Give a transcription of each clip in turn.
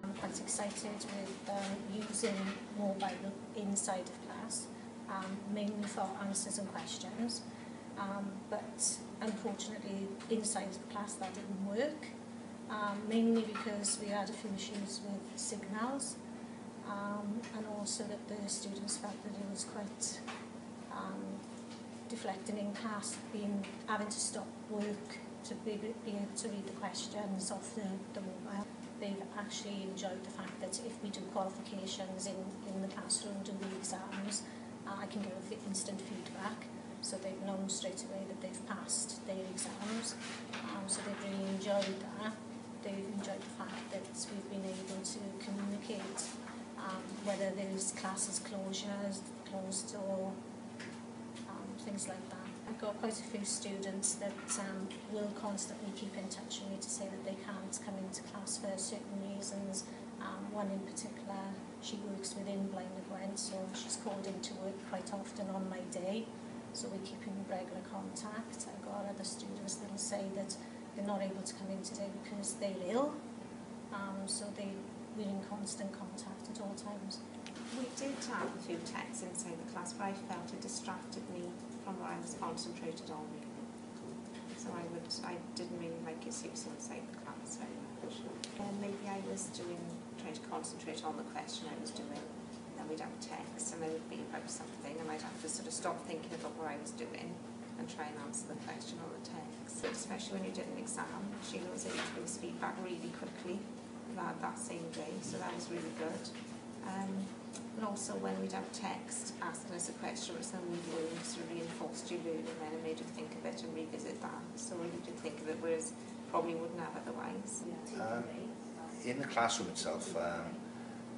I'm quite excited with using mobile inside of class, mainly for answers and questions, but unfortunately inside of the class that didn't work, mainly because we had a few issues with signals, and also that the students felt that it was quite deflecting in class, having to stop work to be able to read the questions off the mobile. They've actually enjoyed the fact that if we do qualifications in the classroom, do the exams, I can give instant feedback, so they've known straight away that they've passed their exams. So they've really enjoyed that. They've enjoyed the fact that we've been able to communicate, whether there's classes closed or things like that. I've got quite a few students that will constantly keep in touch with me to say that they can't come into class for certain reasons. One in particular, she works within Blind Gwent, so she's called into work quite often on my day, so we keep in regular contact. I've got other students that will say that they're not able to come in today because they're ill, so we're in constant contact at all times. We did have a few texts inside the class, but I felt it distracted me from what I was concentrated on. So I didn't really like its use inside the class very much. And maybe I was trying to concentrate on the question I was doing. Then we'd have text, and it would be about something, and I'd have to sort of stop thinking about what I was doing and try and answer the question on the text. So especially when you did an exam, Sheila was able to give us feedback really quickly that same day, so that was really good. And also when we'd have text asking us a question or something we'd learned, sort of reinforced your learning, and then it made you think of it and revisit that. So you did think of it, whereas probably wouldn't have otherwise. In the classroom itself,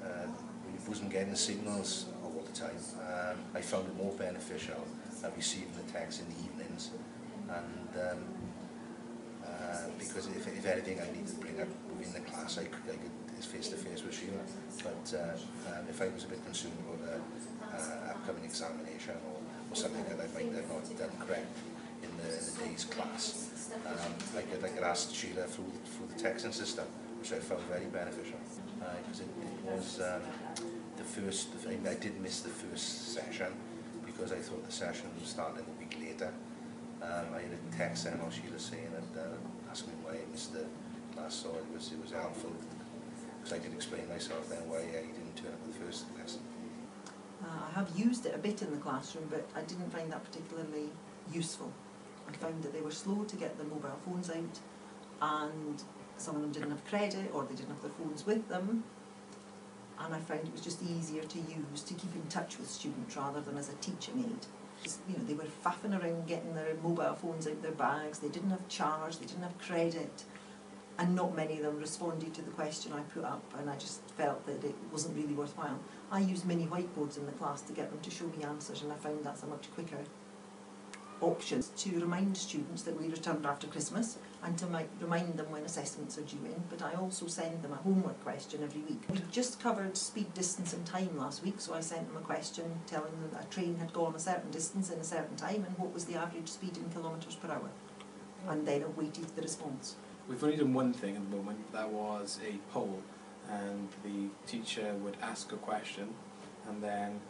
we wasn't getting signals all the time. I found it more beneficial receiving the text in the evenings, and because if anything I needed to bring up within the class, I could face-to-face with Sheila. But if I was a bit concerned about an upcoming examination or something that I might have not done correct in the day's class, I could ask Sheila through the texting system, which I found very beneficial. Because it was the first, I did miss the first session because I thought the session was starting a week later. I had a text then while Sheila saying that, asking me why I missed the class, so it was helpful because I could explain myself then why I didn't turn up at the first lesson. I have used it a bit in the classroom, but I didn't find that particularly useful. I found that they were slow to get their mobile phones out, and some of them didn't have credit or they didn't have their phones with them, and I found it was just easier to use to keep in touch with students rather than as a teaching aid. You know, they were faffing around getting their mobile phones out of their bags, they didn't have charge, they didn't have credit, and not many of them responded to the question I put up, and I just felt that it wasn't really worthwhile. I used mini whiteboards in the class to get them to show me answers, and I found that's a much quicker option to remind students that we returned after Christmas and to remind them when assessments are due in, but I also send them a homework question every week. We just covered speed, distance and time last week, so I sent them a question telling them that a train had gone a certain distance in a certain time and what was the average speed in kilometres per hour, and then awaited the response. We've only done one thing at the moment, that was a poll, and the teacher would ask a question and then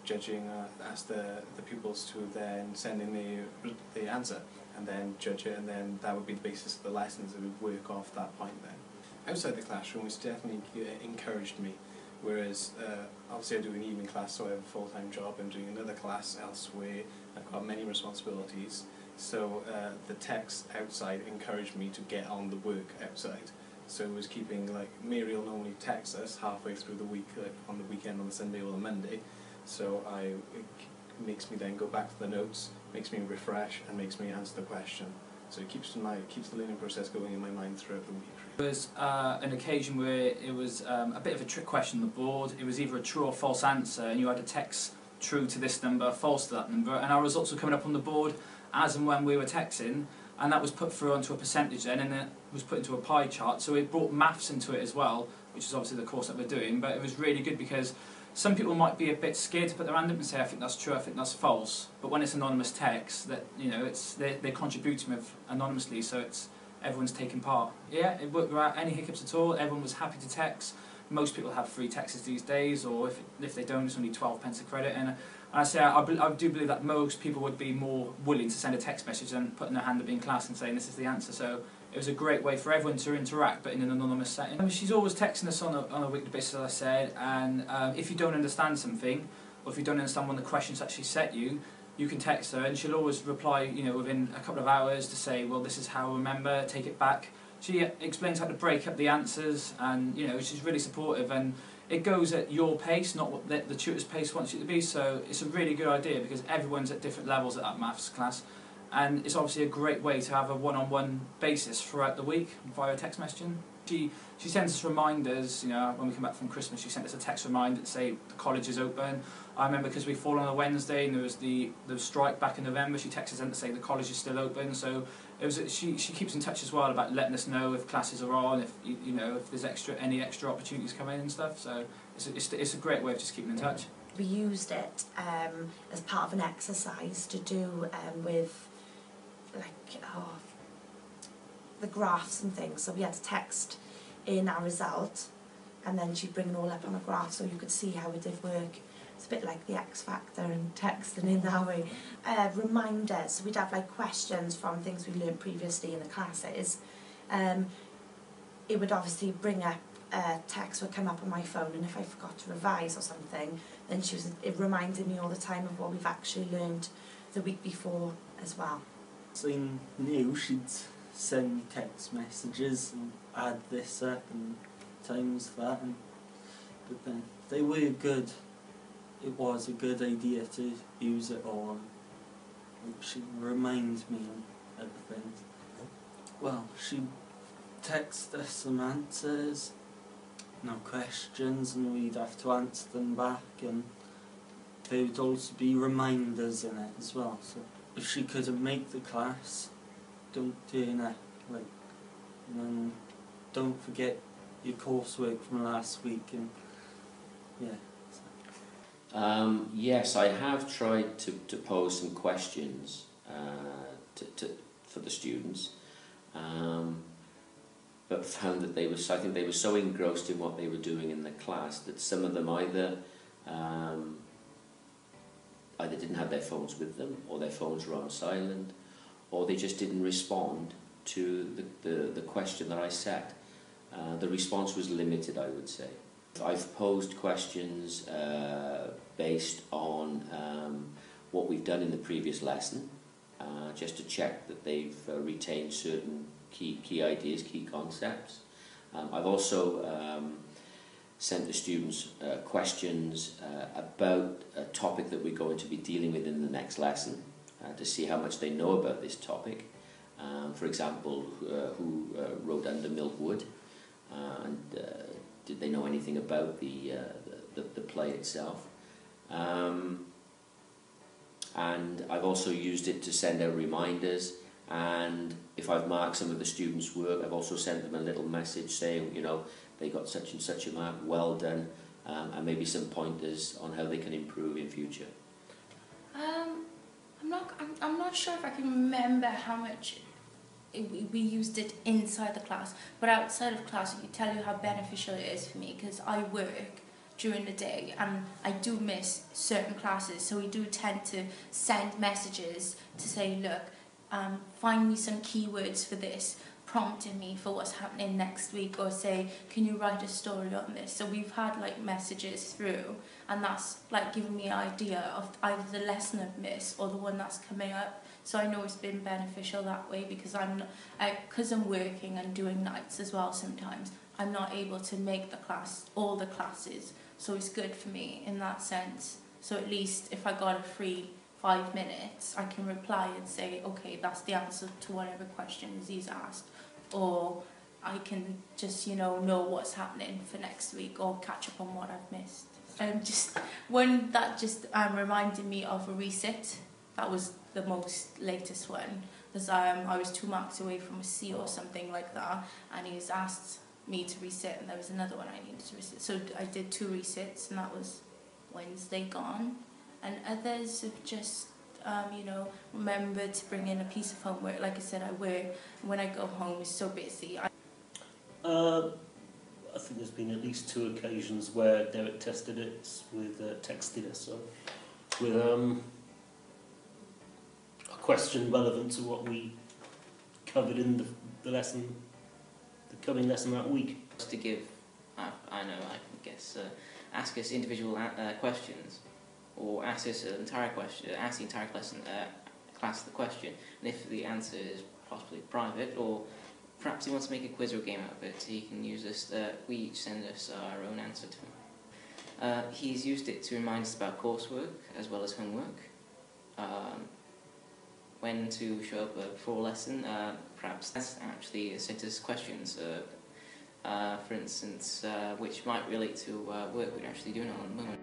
judging, ask the pupils to then send in the answer and then judge it, and then that would be the basis of the lessons that would work off that point then. Outside the classroom, it's definitely encouraged me, whereas obviously I do an evening class, so I have a full-time job, I'm doing another class elsewhere, I've got many responsibilities, so the text outside encouraged me to get on the work outside. So it was keeping, like, Mary will normally text us halfway through the week, like on the weekend, on the Sunday or the Monday, so it makes me then go back to the notes, makes me refresh and makes me answer the question. So it keeps the learning process going in my mind throughout the week. There was an occasion where it was a bit of a trick question on the board. It was either a true or false answer, and you had to text true to this number, false to that number, and our results were coming up on the board as and when we were texting, and that was put through onto a percentage then, and it was put into a pie chart, so it brought maths into it as well, which is obviously the course that we're doing, but it was really good because some people might be a bit scared to put their hand up and say, I think that's true, I think that's false. But when it's anonymous text, that they're contributing with anonymously, so everyone's taking part. Yeah, it worked without any hiccups at all. Everyone was happy to text. Most people have free texts these days, or if they don't, it's only 12 pence a credit. And I say I do believe that most people would be more willing to send a text message than putting their hand up in class and saying this is the answer. So it was a great way for everyone to interact, but in an anonymous setting. She's always texting us on a weekly basis, as I said, and if you don't understand something, or if you don't understand one of the questions that she set you, you can text her, and she'll always reply, within a couple of hours to say, well, this is how I remember, take it back. She explains how to break up the answers, and she's really supportive, and it goes at your pace, not what the tutor's pace wants you to be. So it's a really good idea because everyone's at different levels at that maths class. And it's obviously a great way to have a one-on-one basis throughout the week via text messaging. She sends us reminders, when we come back from Christmas, she sent us a text reminder to say the college is open. I remember because we fall on a Wednesday and there was the strike back in November, she texted us to say the college is still open. So she keeps in touch as well about letting us know if classes are on, if if there's any extra opportunities come in and stuff. So it's a great way of just keeping in touch. We used it as part of an exercise to do with the graphs and things. So we had to text in our result, and then she'd bring it all up on a graph so you could see how it did work. It's a bit like the X Factor and texting in that way. Reminders, so we'd have questions from things we learned previously in the classes. It would obviously bring up text would come up on my phone, and if I forgot to revise or something, then it reminded me all the time of what we've actually learned the week before as well. Something new, she'd send me text messages and add this up and times that, but then they were good. It was a good idea to use it all. She reminds me of everything. Well, she'd text us some answers, questions, and we'd have to answer them back, and there would also be reminders in it as well. So if she couldn't make the class, don't turn up, and then don't forget your coursework from last week, and yeah. Yes, I have tried to pose some questions for the students, but found that I think they were so engrossed in what they were doing in the class that some of them either didn't have their phones with them, or their phones were on silent, or they just didn't respond to the question that I set. The response was limited, I would say. I've posed questions based on what we've done in the previous lesson, just to check that they've retained certain key ideas, key concepts. I've also sent the students questions about a topic that we're going to be dealing with in the next lesson, to see how much they know about this topic. For example, who wrote Under Milkwood, and did they know anything about the play itself? And I've also used it to send out reminders, and if I've marked some of the students' work, I've also sent them a little message saying, they got such and such a mark, well done, and maybe some pointers on how they can improve in future. I'm not sure if I can remember how much we used it inside the class, but outside of class I can tell you how beneficial it is for me, because I work during the day and I do miss certain classes, so we do tend to send messages to say, look, find me some keywords for this, prompting me for what's happening next week, or say, can you write a story on this? So we've had messages through, and that's giving me an idea of either the lesson I've missed or the one that's coming up. So I know it's been beneficial that way, because I'm working and doing nights as well sometimes. I'm not able to make all the classes, so it's good for me in that sense. So at least if I got a free 5 minutes, I can reply and say, okay, that's the answer to whatever questions he's asked, or I can just know what's happening for next week, or catch up on what I've missed. Just one that just reminded me of a resit. That was the most latest one, because I was 2 marks away from a C or something like that, and he's asked me to resit, and there was another one I needed to resit. So I did 2 resits, and that was Wednesday gone, and others have just remembered to bring in a piece of homework. Like I said, I work, and when I go home it's so busy. I think there's been at least 2 occasions where Derek tested it with textiness, so with a question relevant to what we covered in the lesson, the coming lesson that week. To give, ask us individual questions, or ask us an entire question, ask the entire class the question, and if the answer is possibly private, or perhaps he wants to make a quiz or game out of it, he can use this. We each send us our own answer to him. He's used it to remind us about coursework as well as homework. When to show up before a lesson, perhaps that's actually sent us questions, for instance, which might relate to work we're actually doing at the moment.